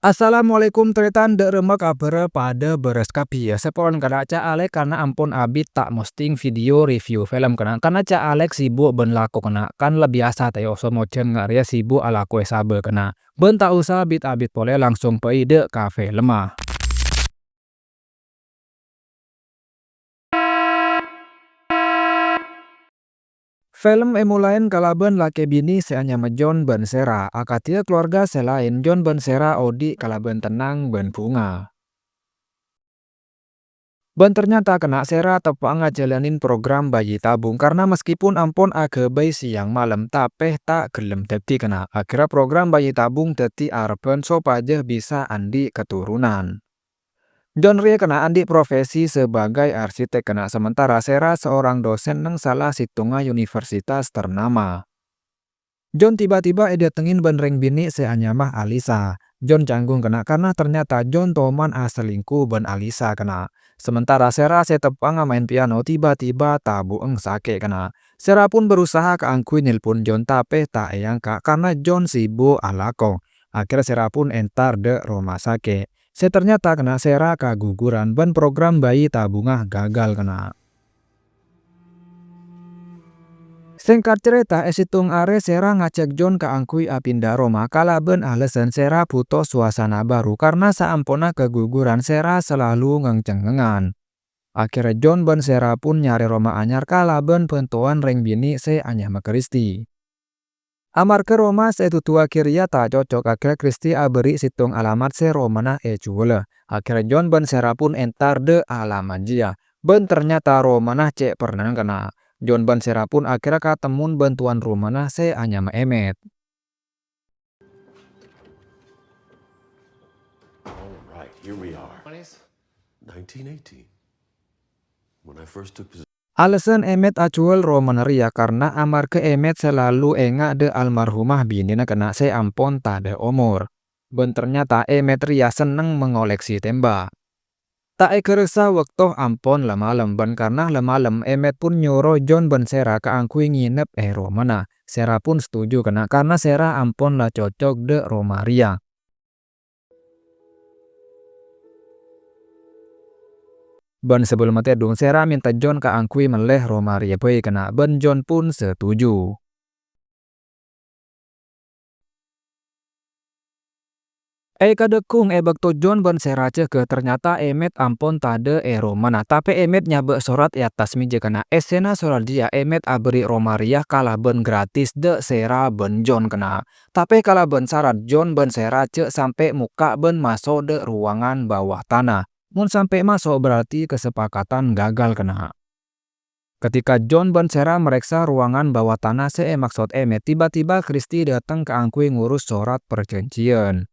Assalamualaikum tretan dek remek abere pada beres kapi ya sepon kada ca Alek karena ampun abit tak posting video review film kena karena ca Alek sibuk ben lako kena kan lebih biasa tayo somocen ngaria sibuk ala kue sabe kena ben tak usah abit boleh langsung pe ide kafe lemah. Film emulain kalaben lake bini seanya John ben sera akatia keluarga selain John ben sera odi kalaben tenang ben bunga. Ben ternyata kena sera tepang ngajalanin program bayi tabung karena meskipun ampun age bayi siang malam tapi tak gelem dadi kena akhirnya program bayi tabung dadi arben sopaja bisa andi keturunan. John Rie kena andi profesi sebagai arsitek kena sementara Sera seorang dosen neng salah situnga universitas ternama. John tiba-tiba datengin benreng bini seanyamah Alisa. John canggung kena karena ternyata John toman selingkuh ben Alisa kena. Sementara Sera setepang main piano tiba-tiba tabueng sake kena. Sera pun berusaha keangkui nelpon John tapi tak eyangka karena John sibuk alako. Akhirnya Sera pun entar de rumah sakit. Ternyata kena Sera kaguguran ben program bayi tabungah gagal kena. Singkat cerita, esitung are Sera ngajak John keangkui apinda Roma kalaben alasan Sera butuh suasana baru karena saampuna keguguran Sera selalu ngengcengengan. Akhirnya John ben Sera pun nyari Roma anyar kalaben pentuan ring bini anyama Kristi. Amar ke Roma tutua kiria tak cocok akhirnya Kristi aberi situng alamat Romana cuwele. Akhirnya John ben Sera pun entar de alamat dia. Ben ternyata Romana cek pernah kena. John ben Sera pun akhirnya ketemun bantuan Romana anyama Emet. Alright, here we are. 1918. When I first took possession. Alasan Emet acuel Romana ria karena amar ke Emet selalu engak de almarhumah binina kena ampon tade umur. Ben ternyata Emet ria seneng mengoleksi tembak. Tak keresa waktu ampon lama-lem ben karena lama-lem Emet pun nyuruh John ben Sera keangkui nginep Romana. Sera pun setuju kena karena Sera ampon lah cocok de Romaria. Ben sebelum tedung Sera minta John keangkui meleh Romaria boy kena ben John pun setuju. Kadekung bekto John ben Sera ceke ternyata Emet ampon tade Romana tapi Emet nyabe sorat atas meja kena esena sorat dia Emet aberi Romaria kala ben gratis de Sera ben John kena tapi kala ben syarat John ben Sera cek sampai muka ben masuk de ruangan bawah tanah mun sampai masuk berarti kesepakatan gagal kena. Ketika John ben Sera mereksa ruangan bawah tanah maksud Emet tiba-tiba Kristi datang keangkui ngurus surat perjanjian.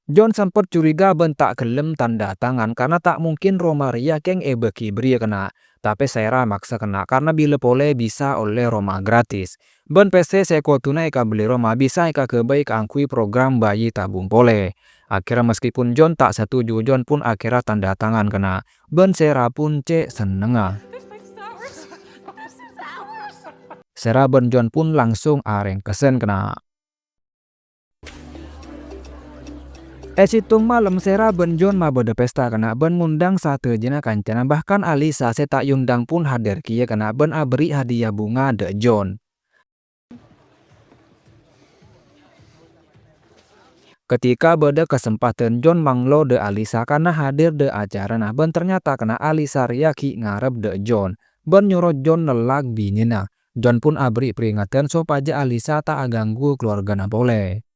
John sempat curiga ben tak gelem tanda tangan karena tak mungkin Romaria keng beki beri kena. Tapi Sera maksa kena karena bila boleh bisa oleh Roma gratis. Ben PC sekotuna eka beli Roma bisa eka kebaik keangkui program bayi tabung boleh. Akhirnya meskipun John tak setuju John pun akhirnya tanda tangan kena. Ben Sera pun cek senenga. Sera ben John pun langsung areng kesen kena. Situng malam Sera ben John mabode pesta kena ben ngundang satu jena kancana bahkan Alisa tak yundang pun hadir kia kena ben aberi hadiah bunga de John. Ketika beda kesempatan John manglo de Alisa karena hadir de acara nah ben ternyata kena Alisa riaki ngarep de John ben nyuruh John nelak binina. John pun aberi peringatan supaya Alisa tak ganggu keluarga na boleh.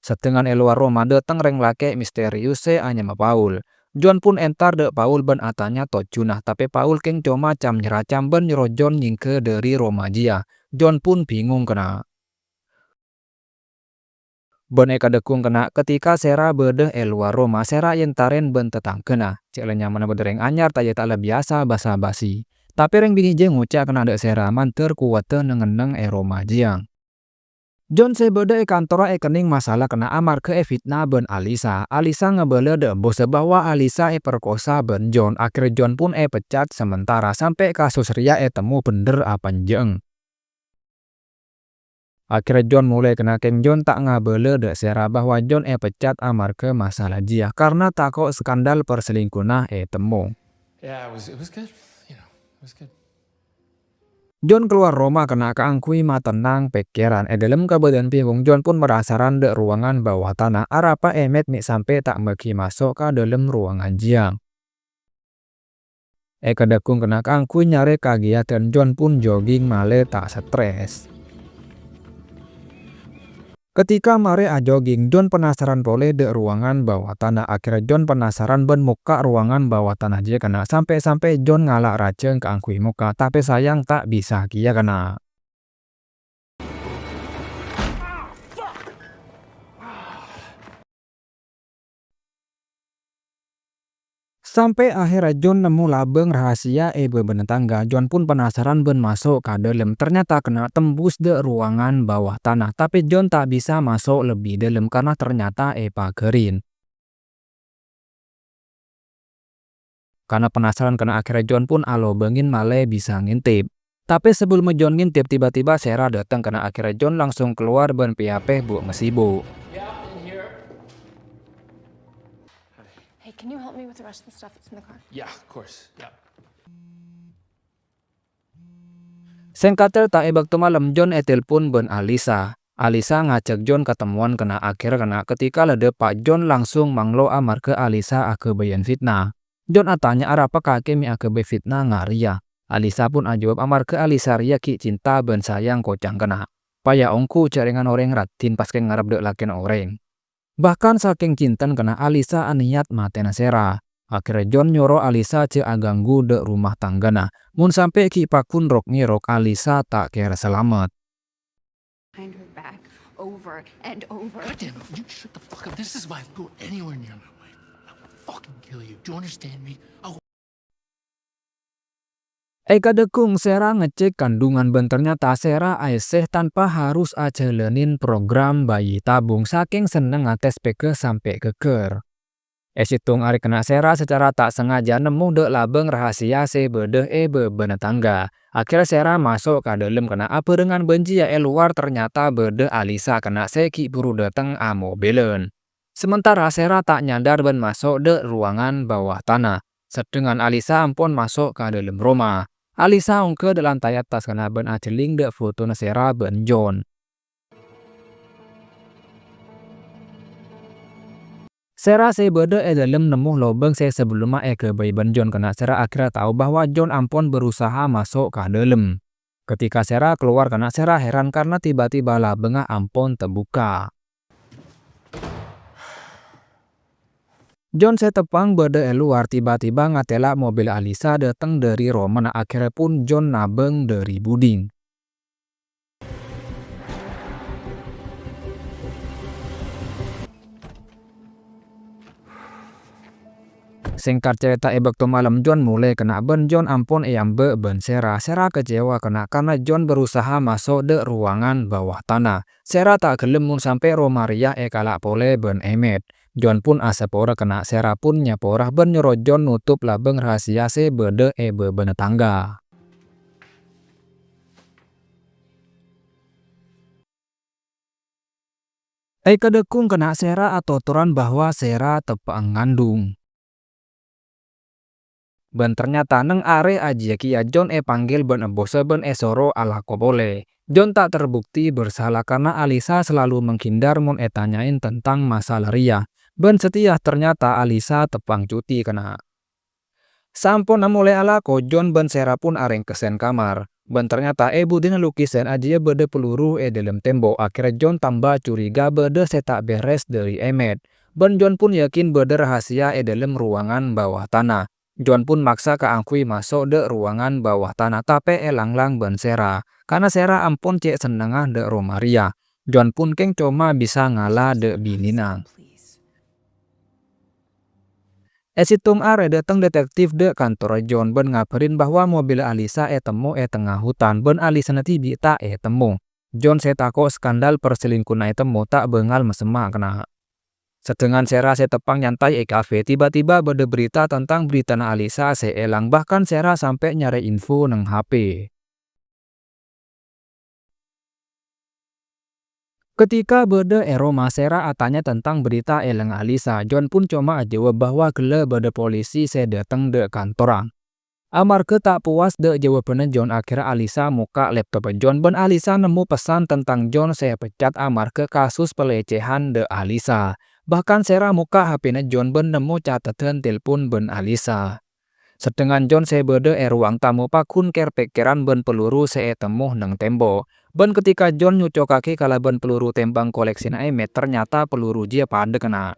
Setengah eluar Roma dateng reng lake misterius anyama Paul. John pun entar de Paul ben atanya tocunah tapi Paul keng cuma cam nyeracam ben nyuruh John nyingke dari Roma jia. John pun bingung kena. Ben dekung kena ketika Sera bede eluar Roma Sera yentaren ben tetang kena. Celenya mana bedereng anyar tak biasa basa-basi. Tapi reng bini je ngucap kena de Sera manter kuwate nengeneng Roma jiang. John sebede kantora kening masalah kena amar ke fitnah ben Alisa. Alisa ngebele de bos bahwa Alisa perkosa ben John. Akhirnya John pun pecat sementara sampai kasus ria temu bener apa jeng. Akhirnya John mulai kena keng John tak ngabele dek Sarah bahwa John pecat amarga masalah dia karena takut skandal perselingkuhan temu. Yeah, it was good. You know, it was good. John keluar Roma kena keangkui ma tenang pikiran. Dalam keadaan bingung John pun merasakan dek ruangan bawah tanah. Arapa emet nih sampai tak megi masuk ke dalam ruangan jiang. Kedekung kena keangkui nyari kegiatan John pun jogging male tak stres. Ketika mare jogging, John penasaran pole dek ruangan bawah tanah. Akhirnya John penasaran ben muka ruangan bawah tanah dia kena. Sampai-sampai John ngalak raceng keangkui muka. Tapi sayang tak bisa kia kena. Sampai akhirnya John nemu labeng rahasia bebenah tangga. John pun penasaran ben masuk ke dalam. Ternyata kena tembus de ruangan bawah tanah. Tapi John tak bisa masuk lebih dalam karena ternyata pagerin. Karena penasaran kena akhirnya John pun alobengin male bisa ngintip. Tapi sebelum John ngintip tiba-tiba Sarah datang kena akhirnya John langsung keluar ben piapeh bu ngesibu. Hey, can you help me with the rest of the stuff that's in the car? Yeah, of course. Yeah. Sengkatel tak waktu malam John telepon ben Alisa. Alisa ngajak John ketemuan kena akhir kena ketika lede Pak John langsung manglo amarga Alisa bayan fitnah. John tanya arapa kake mi be fitnah ngaria. Alisa pun jawab amarga Alisa ria ki cinta ben sayang kocang kena. Paya ongku jaringan orang ratin pas ke ngarep dek lakin orang. Bahkan saking cinten kena Alisa niat matena Sarah. Akhirnya John nyoro Alisa ganggu dek rumah tanggana. Mun sampai ki pakun rok ngirok Alisa tak kira selamat. Behind her back, over and over. God damn it, you shut the fuck up. This is my go anywhere near my wife. I'll fucking kill you. Do you understand me? Kadekung Sarah ngecek kandungan ben ternyata Sarah Aisyah tanpa harus jalanin program bayi tabung saking seneng ngetes peke sampai keker. Situng ari kena Sarah secara tak sengaja nemu dek labeng rahasia sebede bebenah tangga. Akhirnya Sarah masuk ke dalam kena apa dengan benci luar ternyata bede Alisa kena seki buru dateng mobilen. Sementara Sarah tak nyadar ben masuk dek ruangan bawah tanah. Sedengan Alisa ampun masuk ke dalam rumah. Alisa ongke de lantai atas kena ben ajeling dek foto Sarah ben John. Sarah sebede dalam nemu lobeng sebelum bayi ben John kena Sarah akhirnya tahu bahwa John ampun berusaha masuk ke dalam. Ketika Sarah keluar kena Sarah heran karena tiba-tiba labengah ampun terbuka. John setepang bede luar tiba-tiba ngatela mobil Alisa datang dari Roma akhirnya pun John nabeng dari buding. Singkat cerita waktu malam John mulai kena ben John ampun ambe ben Sarah. Sarah kecewa karena John berusaha masuk de ruangan bawah tanah. Sarah tak gelem mun sampai Romaria kalak pole ben emet. John pun asapora kena Sarah pun nyaporah ben nyuruh John nutup labeng rahasia sebede bebenah tangga. Kedekung kena Sarah atau aturan bahwa Sarah tepang ngandung. Ben ternyata neng are aja kia John panggil ben bose ben soro ala kopole. John tak terbukti bersalah karena Alisa selalu menghindar mun tanyain tentang masalah ria. Ben setia ternyata Alisa tepang cuti kena. Sampun mulai alako John ben Sarah pun areng kesen kamar. Ben ternyata budina lukisan aja bede peluru dalam tembok. Akhirnya John tambah curiga bede setak beres dari emet. Ben John pun yakin bede rahasia dalam ruangan bawah tanah. John pun maksa keangkui masuk de ruangan bawah tanah tapi langlang ben Sarah. Karena Sarah ampun cek senengah de Romaria. John pun keng cuma bisa ngalah de bininang. Situng are datang detektif de kantor John ben ngabarin bahwa mobil Alisa temu tengah hutan ben Alisa tibi tak temu. John setako skandal perselingkuhan temu tak bengal mesema kena. Sedengan Sarah setepang nyantai kafe tiba-tiba bede berita tentang berita Alisa elang bahkan Sarah sampai nyari info neng HP. Ketika berde Eroma Sera tanya tentang berita eleng Alisa, John pun cuma jawab bahwa gele berde polisi saya datang de kantorang. Amarga tak puas de jawabannya John, akhirnya Alisa muka laptop John ben Alisa nemu pesan tentang John saya pecat amarga kasus pelecehan de Alisa. Bahkan Sera muka HP-nya John ben nemu catatan telepon ben Alisa. Sedengan John saya berde ruang tamu pakun ker pikiran ben peluru saya temuh neng tembok. Ben ketika John nyucokake kala ben peluru tembang koleksi na Emmet, ternyata peluru dia pada kena.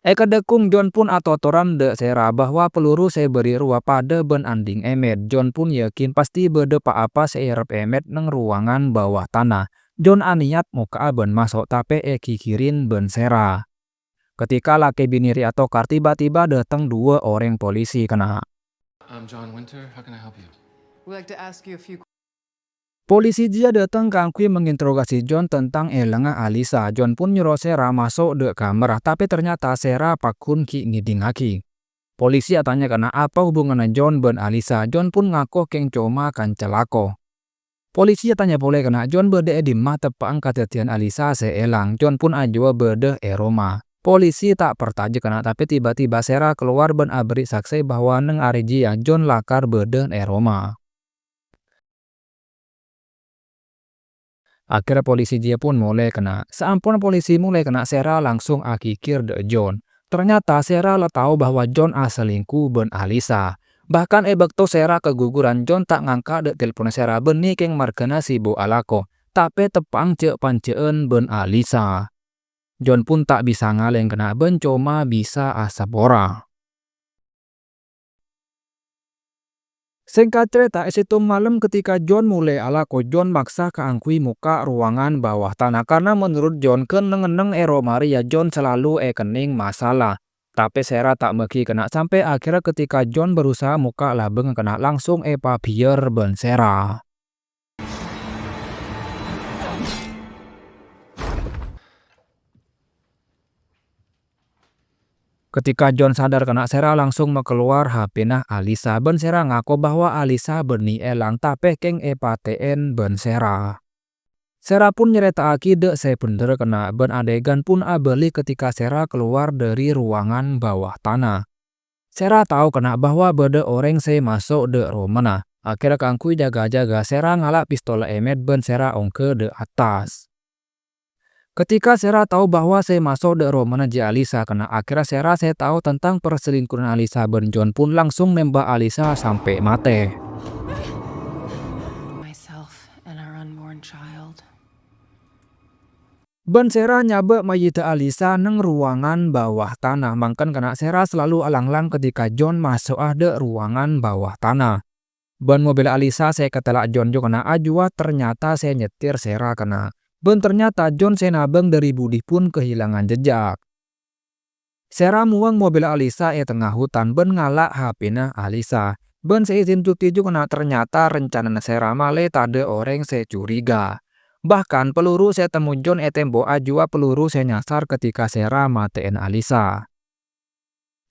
Kedekung John pun atotoran de Sera bahwa peluru saya beri ruang pada ben anding Emmet. John pun yakin pasti berde apa seirep Emmet neng ruangan bawah tanah. John aniat muka ben masuk tapi kikirin ben Sera. Ketika laki biniri atau kar tiba-tiba datang 2 orang polisi kena. I'm John Winter. How can I help you? We'd like to ask you a few Polisi dia datang kangkui menginterogasi John tentang elengah Alisa. John pun nyuruh Sera masuk de kamar, tapi ternyata Sera pakun ki ngidingaki. Polisi tanya karena apa hubungannya John ben Alisa. John pun ngaku keng coma kan celako. Polisi tanya boleh kena John berde di mah tepang kejadian Alisa seelang. John pun ajwa berde Eroma. Polisi tak pertanya kena, tapi tiba-tiba Sera keluar ben abri saksi bahwa neng ariji yang John lakar berde Eroma. Akhirnya polisi dia pun mulai kena. Seampun polisi mulai kena, Sera langsung akikir de John. Ternyata Sera lah tahu bahwa John selingkuh ben Alisa. Bahkan bekto Sera keguguran, John tak ngangka de telepon Sera benih keng margana sibu alako. Tapi tepang cek panceen ben Alisa. John pun tak bisa ngaleng kena ben cuma bisa asapora. Singkat cerita, itu malam ketika John mulai alako, John maksa keangkui muka ruangan bawah tanah karena menurut John keneng-neng Eroma ya John selalu kening masalah. Tapi Sera tak meki kena sampai akhirnya ketika John berusaha muka labeng kena langsung biar ben Sera. Ketika John sadar kena, Sera langsung keluar HP nah Alisa. Ben Sera ngaku bahwa Alisa berni elang tapi keng paten ben Sera. Sera pun nyerita de saya bener kena ben adegan pun abeli ketika Sera keluar dari ruangan bawah tanah. Sera tahu kena bahwa berde orang saya masuk de romana. Akhirnya kangkui jaga-jaga Sera ngalak pistol Emmet ben Sera ongke de atas. Ketika Sera tahu bahwa saya masuk de romana ji Alisa kena, akhirnya Sera saya tahu tentang perselingkuhan Alisa ben John pun langsung nembak Alisa sampai mati. myself and our unborn child. Ben Sera nyabe mayit Alisa neng ruangan bawah tanah. Mangkan kena Sera selalu alang-alang ketika John masuk de ruangan bawah tanah. Ben mobil Alisa saya ketelak John juga kena ajwa, ternyata saya nyetir Sera kena. Ben ternyata John senabeng dari budi pun kehilangan jejak. Sera muang mobil Alisa tengah hutan ben ngalak HP-na Alisa. Ben seizin cuti juga kena, ternyata rencana Sera male tade orang saya curiga. Bahkan peluru saya temu John tembo ajwa peluru saya nyasar ketika Sera matiin Alisa.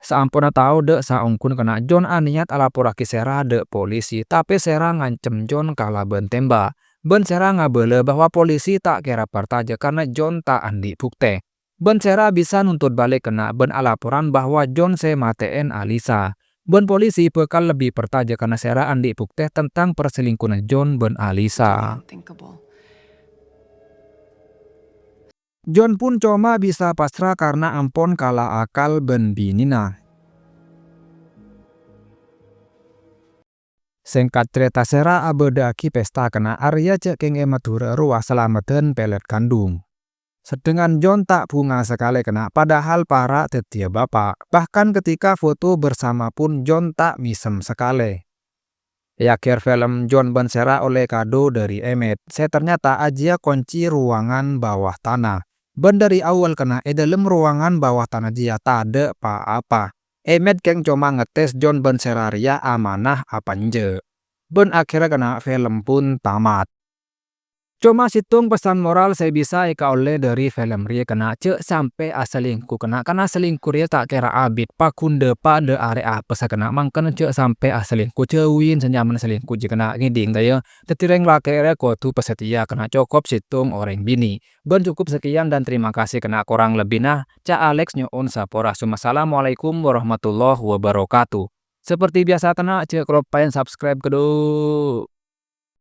Seampuna tahu de saungkun kena John aniat alaporaki Sera de polisi, tapi Sera ngancem John kala ben tembak. Ben Sera ngabele bahwa polisi tak kira partaja karena John tak andi bukti. Ben Sera bisa nuntut balik kena ben laporan bahwa John se matiin Alisa. Ben polisi bakal lebih pertaja karena Sera andi bukti tentang perselingkuhan John ben Alisa. Unthinkable. John pun cuma bisa pasrah karena ampun kala akal ben binina. Singkat cerita Sera abedaki pesta kena Arya cek keng ematur ruah selamatan pelet kandung. Sedengan John tak bunga sekali kena, padahal para tetia bapak. Bahkan ketika foto bersama pun John tak misem sekali. Akhir film John ben Sera oleh kado dari Emmet. Saya ternyata aja kunci ruangan bawah tanah. Ben dari awal kena dalam ruangan bawah tanah dia tak ada apa-apa. Emmet keng cuma ngetes John ben Sera ria amanah apa nje. Ben akhirnya kena film pun tamat. Cuma situng pesan moral saya bisa ika oleh dari film ria kena cek sampai aselingku kena karena selingkuh ria tak kira abit pakunde pada area apa sa kena mangken cek sampai aselingku cewin senyaman selingkuh jika kena ngiding tayo tetireng laki ria kuatu pesetia kena cokop situng orang bini ben cukup sekian dan terima kasih kena kurang lebih nah Ca Alex nyoon sapora assalamualaikum warahmatullahi wabarakatuh seperti biasa kena cek klop payen subscribe kedo.